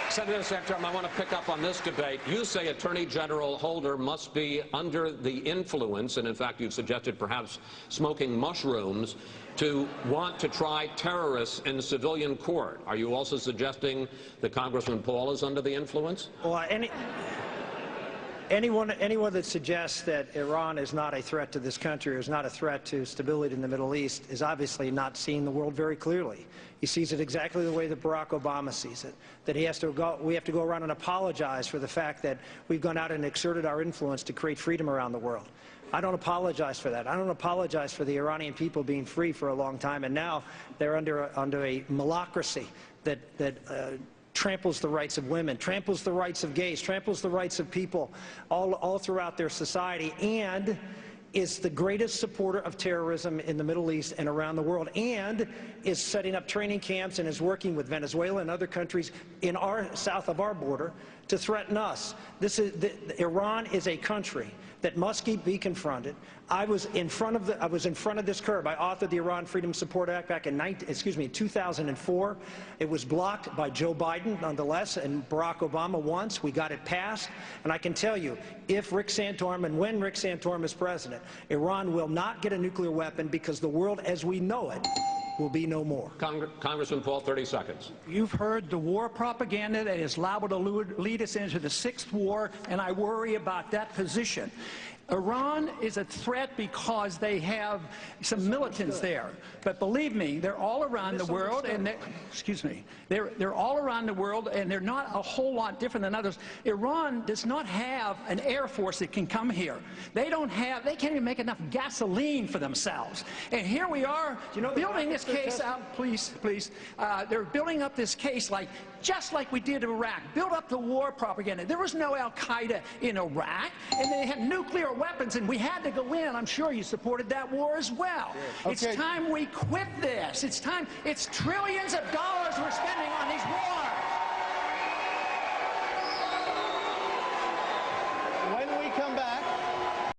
Senator Santorum, I want to pick up on this debate. You say Attorney General Holder must be under the influence, and in fact you've suggested perhaps smoking mushrooms, to want to try terrorists in civilian court. Are you also suggesting that Congressman Paul is under the influence? Well, anyone that suggests that Iran is not a threat to this country or is not a threat to stability in the Middle East is obviously not seeing the world very clearly. He sees it exactly the way that Barack Obama sees it, that we have to go around and apologize for the fact that we've gone out and exerted our influence to create freedom around the world. I don't apologize for that. I don't apologize for the Iranian people being free for a long time, and now they're under a malocracy that tramples the rights of women, tramples the rights of gays, tramples the rights of people all throughout their society, and is the greatest supporter of terrorism in the Middle East and around the world, and is setting up training camps and is working with Venezuela and other countries in south of our border to threaten us. Iran is a country that must be confronted. I was in front of this curve. I authored the Iran Freedom Support Act back in 2004. It was blocked by Joe Biden, nonetheless, and Barack Obama once. We got it passed, and I can tell you, if Rick Santorum and when Rick Santorum is president, Iran will not get a nuclear weapon because the world as we know it will be no more. Congressman Paul, 30 seconds. You've heard the war propaganda that is liable to lead us into the sixth war, and I worry about that position. Iran is a threat because they have some militants there. But believe me, they're all around the world, and they're all around the world, and they're not a whole lot different than others. Iran does not have an air force that can come here. They can't even make enough gasoline for themselves. And here we are, building this case out, please. They're building up this case just like we did in Iraq. Build up the war propaganda. There was no Al-Qaeda in Iraq, and they had nuclear weapons, and we had to go in. I'm sure you supported that war as well. Okay. It's time we quit this. It's time. It's trillions of dollars we're spending on these wars. When we come back,